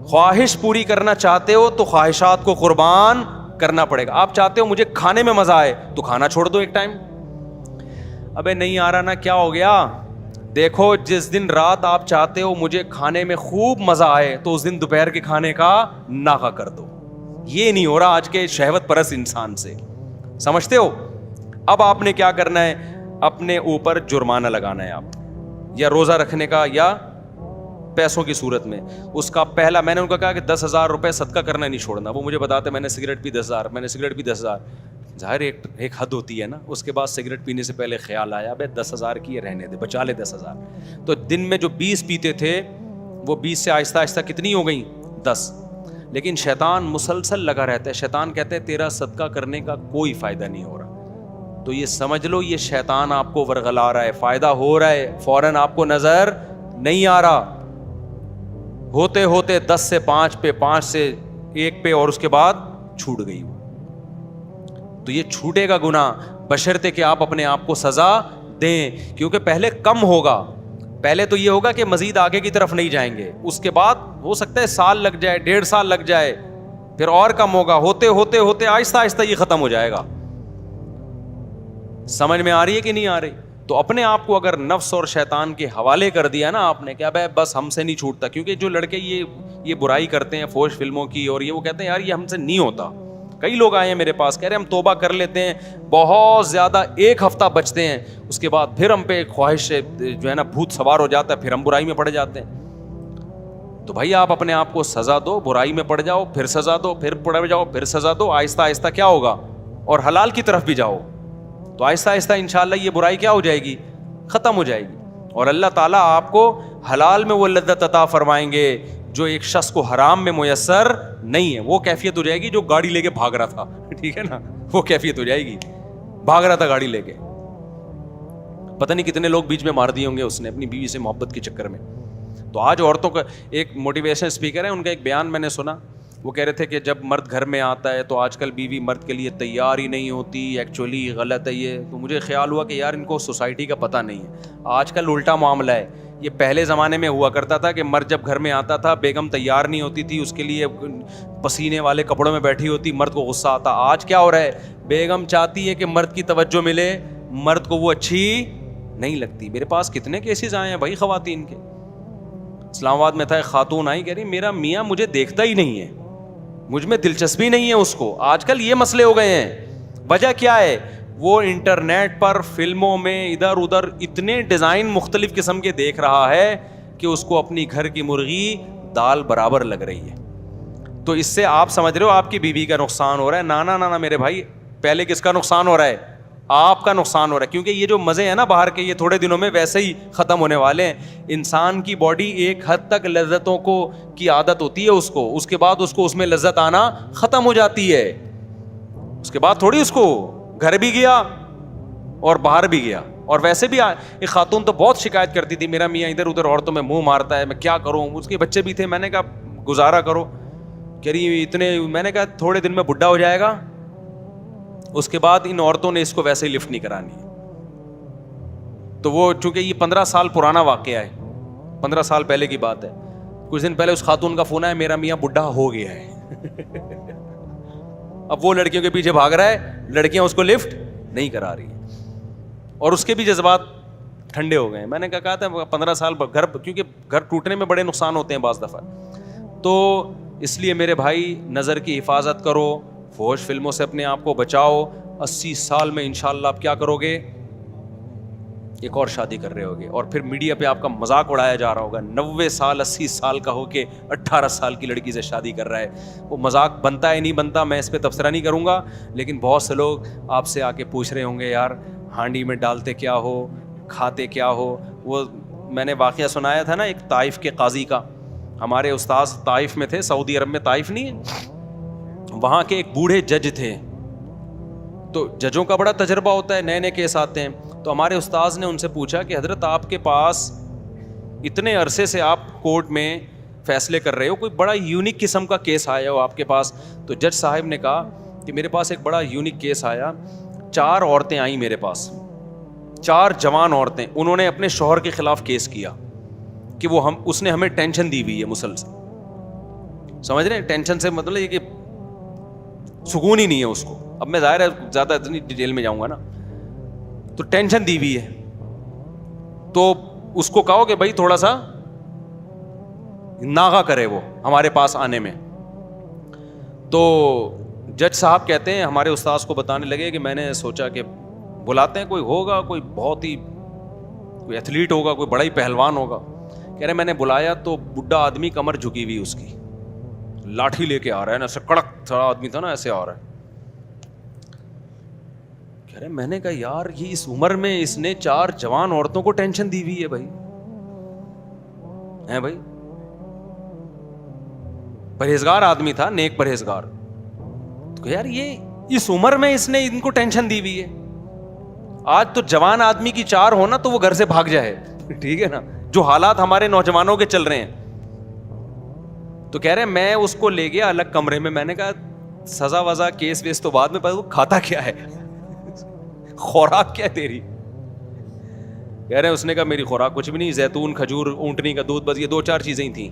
خواہش پوری کرنا چاہتے ہو تو خواہشات کو قربان کرنا پڑے گا. آپ چاہتے ہو مجھے کھانے میں مزہ آئے تو کھانا چھوڑ دو ایک ٹائم. ابے نہیں آ رہا نا, کیا ہو گیا, دیکھو جس دن رات آپ چاہتے ہو مجھے کھانے میں خوب مزہ آئے تو اس دن دوپہر کے کھانے کا ناغا کر دو. یہ نہیں ہو رہا آج کے شہوت پرست انسان سے, سمجھتے ہو. اب آپ نے کیا کرنا ہے, اپنے اوپر جرمانہ لگانا ہے آپ, یا روزہ رکھنے کا یا پیسوں کی صورت میں. اس کا پہلا میں نے ان کو کہا کہ 10,000 روپے صدقہ کرنا نہیں چھوڑنا. وہ مجھے بتاتے میں نے سگریٹ پی 10,000, میں نے سگریٹ پی 10,000. ظاہر ایک حد ہوتی ہے نا. اس کے بعد سگریٹ پینے سے پہلے خیال آیا بھائی 10,000 کی رہنے دے, بچا لے 10,000. تو دن میں جو 20 پیتے تھے وہ 20 سے آہستہ آہستہ کتنی ہو گئیں, 10. لیکن شیطان مسلسل لگا رہتا ہے. شیطان کہتے ہیں تیرا صدقہ کرنے کا کوئی فائدہ نہیں ہو رہا, تو یہ سمجھ لو یہ شیطان آپ کو ورغلا رہا ہے, فائدہ ہو رہا ہے, فوراً آپ کو نظر نہیں آ رہا. ہوتے ہوتے 10 سے 5 پہ, 5 سے 1 پہ, اور اس کے بعد چھوٹ گئی. تو یہ چھوٹے گا گناہ بشرطے کہ آپ اپنے آپ کو سزا دیں, کیونکہ پہلے کم ہوگا. پہلے تو یہ ہوگا کہ مزید آگے کی طرف نہیں جائیں گے, اس کے بعد ہو سکتا ہے سال لگ جائے, 1.5 سال لگ جائے, پھر اور کم ہوگا. ہوتے ہوتے ہوتے آہستہ آہستہ یہ ختم ہو جائے گا. سمجھ میں آ رہی ہے کہ نہیں آ رہی؟ تو اپنے آپ کو اگر نفس اور شیطان کے حوالے کر دیا نا آپ نے, کیا بھائی بس ہم سے نہیں چھوٹتا. کیونکہ جو لڑکے یہ برائی کرتے ہیں فوش فلموں کی, اور یہ وہ کہتے ہیں یار یہ ہم سے نہیں ہوتا. کئی لوگ آئے ہیں میرے پاس, کہہ رہے ہیں ہم توبہ کر لیتے ہیں بہت زیادہ, 1 ہفتہ بچتے ہیں, اس کے بعد پھر ہم پہ خواہش جو ہے نا بھوت سوار ہو جاتا ہے, پھر ہم برائی میں پڑ جاتے ہیں. تو بھائی آپ اپنے آپ کو سزا دو, برائی میں پڑ جاؤ, پھر سزا دو, پھر پڑ جاؤ, پھر سزا دو. آہستہ آہستہ کیا ہوگا, اور حلال کی طرف بھی جاؤ, تو آہستہ آہستہ انشاءاللہ یہ برائی کیا ہو جائے گی, ختم ہو جائے گی. اور اللہ تعالیٰ آپ کو حلال میں وہ لذت عطا فرمائیں گے جو ایک شخص کو حرام میں میسر نہیں ہے. وہ کیفیت ہو جائے گی جو گاڑی لے کے بھاگ رہا تھا, ٹھیک ہے نا, وہ کیفیت ہو جائے گی. بھاگ رہا تھا گاڑی لے کے, پتہ نہیں کتنے لوگ بیچ میں مار دیے ہوں گے اس نے اپنی بیوی سے محبت کے چکر میں. تو آج عورتوں کا ایک موٹیویشن اسپیکر ہے, ان کا ایک بیان میں نے سنا, وہ کہہ رہے تھے کہ جب مرد گھر میں آتا ہے تو آج کل بیوی مرد کے لیے تیار ہی نہیں ہوتی. ایکچولی غلط ہے یہ. تو مجھے خیال ہوا کہ یار ان کو سوسائٹی کا پتہ نہیں ہے. آج کل الٹا معاملہ ہے. یہ پہلے زمانے میں ہوا کرتا تھا کہ مرد جب گھر میں آتا تھا بیگم تیار نہیں ہوتی تھی, اس کے لیے پسینے والے کپڑوں میں بیٹھی ہوتی, مرد کو غصہ آتا. آج کیا ہو رہا ہے, بیگم چاہتی ہے کہ مرد کی توجہ ملے, مرد کو وہ اچھی نہیں لگتی. میرے پاس کتنے کیسز آئے ہیں بھائی خواتین کے. اسلام آباد میں تھا ایک خاتون آئی, کہہ رہی میرا میاں مجھے دیکھتا ہی نہیں ہے, مجھ میں دلچسپی نہیں ہے اس کو. آج کل یہ مسئلے ہو گئے ہیں. وجہ کیا ہے, وہ انٹرنیٹ پر فلموں میں ادھر ادھر اتنے ڈیزائن مختلف قسم کے دیکھ رہا ہے کہ اس کو اپنی گھر کی مرغی دال برابر لگ رہی ہے. تو اس سے آپ سمجھ رہے ہو آپ کی بیوی کا نقصان ہو رہا ہے. نانا میرے بھائی, پہلے کس کا نقصان ہو رہا ہے, آپ کا نقصان ہو رہا ہے. کیونکہ یہ جو مزے ہیں نا باہر کے, یہ تھوڑے دنوں میں ویسے ہی ختم ہونے والے ہیں. انسان کی باڈی ایک حد تک لذتوں کو کی عادت ہوتی ہے اس کو, اس کے بعد اس کو اس میں لذت آنا ختم ہو جاتی ہے. اس کے بعد تھوڑی اس کو گھر بھی گیا اور باہر بھی گیا. اور ویسے بھی ایک خاتون تو بہت شکایت کرتی تھی, میرا میاں ادھر ادھر عورتوں میں منہ مارتا ہے, میں کیا کروں. اس کے بچے بھی تھے. میں نے کہا گزارا کرو. کہہ رہی اتنے, میں نے کہا تھوڑے دن میں بڈھا ہو جائے گا, اس کے بعد ان عورتوں نے اس کو ویسے ہی لفٹ نہیں کرانی ہے. تو وہ چونکہ یہ 15 سال پرانا واقعہ ہے, 15 سال پہلے کی بات ہے, کچھ دن پہلے اس خاتون کا فون آیا, میرا میاں بڈھا ہو گیا ہے. اب وہ لڑکیوں کے پیچھے بھاگ رہا ہے, لڑکیاں اس کو لفٹ نہیں کرا رہی ہیں, اور اس کے بھی جذبات ٹھنڈے ہو گئے ہیں. میں نے کہا تھا 15 سال گھر, کیونکہ گھر ٹوٹنے میں بڑے نقصان ہوتے ہیں بعض دفعہ. تو اس لیے میرے بھائی نظر کی حفاظت کرو, فحش فلموں سے اپنے آپ کو بچاؤ. 80 سال میں انشاءاللہ آپ کیا کرو گے, ایک اور شادی کر رہے ہوگے, اور پھر میڈیا پہ آپ کا مذاق اڑایا جا رہا ہوگا. 90 سال 80 سال کا ہو کے 18 سال کی لڑکی سے شادی کر رہا ہے. وہ مذاق بنتا ہے نہیں بنتا, میں اس پہ تبصرہ نہیں کروں گا, لیکن بہت سے لوگ آپ سے آ کے پوچھ رہے ہوں گے یار ہانڈی میں ڈالتے کیا ہو, کھاتے کیا ہو. وہ میں نے واقعہ سنایا تھا نا ایک طائف کے قاضی کا. ہمارے استاذ طائف میں تھے, سعودی عرب میں طائف نہیں ہے, وہاں کے ایک بوڑھے جج تھے. تو ججوں کا بڑا تجربہ ہوتا ہے, نئے نئے کیس آتے ہیں. تو ہمارے استاذ نے ان سے پوچھا کہ حضرت آپ کے پاس اتنے عرصے سے آپ کورٹ میں فیصلے کر رہے ہو, کوئی بڑا یونیک قسم کا کیس آیا ہو آپ کے پاس؟ تو جج صاحب نے کہا کہ میرے پاس ایک بڑا یونیک کیس آیا. 4 عورتیں آئیں میرے پاس, 4 جوان عورتیں, انہوں نے اپنے شوہر کے خلاف کیس کیا کہ وہ اس نے ہمیں ٹینشن دی ہوئی ہے مسلسل. سمجھ رہے ہیں, ٹینشن سے مطلب یہ کہ سکون ہی نہیں ہے اس کو. اب میں ظاہر ہے زیادہ اتنی ڈیٹیل میں جاؤں گا نا, تو ٹینشن دی ہوئی ہے. تو اس کو کہو کہ بھائی تھوڑا سا ناغہ کرے وہ ہمارے پاس آنے میں. تو جج صاحب کہتے ہیں ہمارے استاذ کو بتانے لگے کہ میں نے سوچا کہ بلاتے ہیں, کوئی ہوگا, کوئی بہت ہی کوئی ایتھلیٹ ہوگا, کوئی بڑا ہی پہلوان ہوگا. کہہ رہے میں نے بلایا تو بڈھا آدمی کمر جھکی ہوئی اس کی, لاٹھی لے کے آ رہا ہے نا, ایسے کڑک تھوڑا آدمی تھا نا, ایسے آ رہا ہے. کہہ رہے میں نے کہا یار یہ اس عمر میں اس نے 4 جوان عورتوں کو ٹینشن دی ہوئی ہے بھائی, ہیں بھائی, پرہیزگار آدمی تھا, نیک پرہیزگار. تو یار یہ اس عمر میں اس نے ان کو ٹینشن دی ہوئی ہے. آج تو جوان آدمی کی 4 ہونا تو وہ گھر سے بھاگ جائے, ٹھیک ہے نا, جو حالات ہمارے نوجوانوں کے چل رہے ہیں. تو کہہ رہے میں اس کو لے گیا الگ کمرے میں, میں نے کہا سزا وزا کیس ویس تو بعد میں, پتا وہ کھاتا کیا ہے, خوراک کیا ہے تیری؟ کہہ رہے اس نے کہا میری خوراک کچھ بھی نہیں, زیتون, کھجور, اونٹنی کا دودھ, بس یہ 2-4 چیزیں ہی تھیں,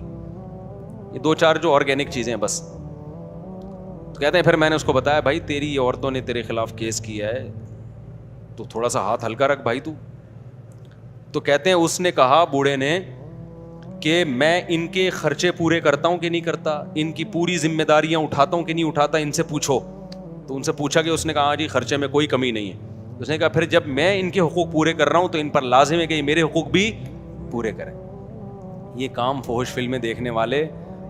یہ 2-4 جو آرگینک چیزیں ہیں بس. تو کہتے ہیں پھر میں نے اس کو بتایا بھائی تیری عورتوں نے تیرے خلاف کیس کیا ہے تو تھوڑا سا ہاتھ ہلکا رکھ بھائی تو. تو کہتے ہیں اس نے کہا بوڑھے نے کہ میں ان کے خرچے پورے کرتا ہوں کہ نہیں کرتا, ان کی پوری ذمہ داریاں اٹھاتا ہوں کہ نہیں اٹھاتا, ان سے پوچھو. تو ان سے پوچھا کہ اس نے کہا جی خرچے میں کوئی کمی نہیں ہے. اس نے کہا پھر جب میں ان کے حقوق پورے کر رہا ہوں تو ان پر لازم ہے کہ میرے حقوق بھی پورے کریں. یہ کام فحش فلمیں دیکھنے والے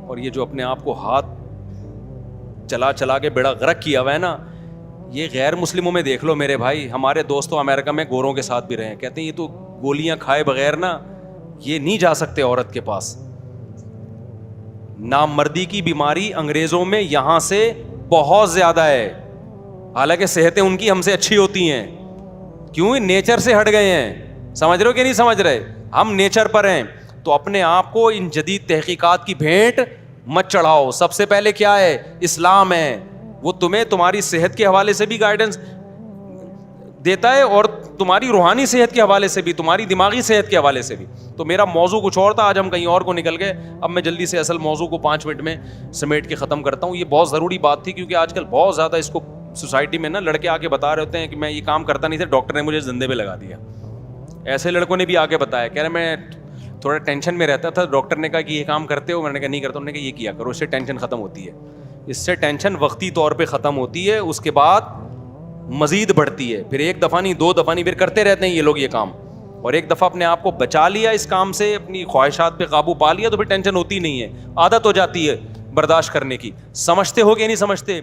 اور یہ جو اپنے آپ کو ہاتھ چلا چلا کے بیڑا غرق کیا ہوا ہے نا, یہ غیر مسلموں میں دیکھ لو میرے بھائی. ہمارے دوستوں امریکہ میں گوروں کے ساتھ بھی رہے ہیں, کہتے ہیں یہ تو گولیاں کھائے بغیر نا یہ نہیں جا سکتے عورت کے پاس. نامردی کی بیماری انگریزوں میں یہاں سے بہت زیادہ ہے, حالانکہ صحتیں ان کی ہم سے اچھی ہوتی ہیں. کیوں؟ نیچر سے ہٹ گئے ہیں. سمجھ رہے ہو کہ نہیں سمجھ رہے؟ ہم نیچر پر ہیں. تو اپنے آپ کو ان جدید تحقیقات کی بھینٹ مت چڑھاؤ. سب سے پہلے کیا ہے؟ اسلام ہے. وہ تمہیں تمہاری صحت کے حوالے سے بھی گائیڈنس دیتا ہے اور تمہاری روحانی صحت کے حوالے سے بھی, تمہاری دماغی صحت کے حوالے سے بھی. تو میرا موضوع کچھ اور تھا, آج ہم کہیں اور کو نکل گئے. اب میں جلدی سے اصل موضوع کو 5 منٹ میں سمیٹ کے ختم کرتا ہوں. یہ بہت ضروری بات تھی کیونکہ آج کل بہت زیادہ اس کو سوسائٹی میں نا لڑکے آ کے بتا رہے ہوتے ہیں کہ میں یہ کام کرتا نہیں تھا, ڈاکٹر نے مجھے زندے پہ لگا دیا. ایسے لڑکوں نے بھی آ کے بتایا, کہہ رہے میں تھوڑا ٹینشن میں رہتا تھا, ڈاکٹر نے کہا کہ یہ کام کرتے ہو, میں نے کہا نہیں کرتا. انہوں نے کہا یہ کیا کرو, اس سے ٹینشن ختم ہوتی ہے. اس سے ٹینشن وقتی طور پہ ختم ہوتی ہے, اس کے بعد مزید بڑھتی ہے. پھر 1 دفعہ نہیں 2 دفعہ نہیں, پھر کرتے رہتے ہیں یہ لوگ یہ کام. اور ایک دفعہ اپنے آپ کو بچا لیا اس کام سے, اپنی خواہشات پہ قابو پا لیا, تو پھر ٹینشن ہوتی نہیں ہے, عادت ہو جاتی ہے برداشت کرنے کی. سمجھتے ہو کہ نہیں سمجھتے؟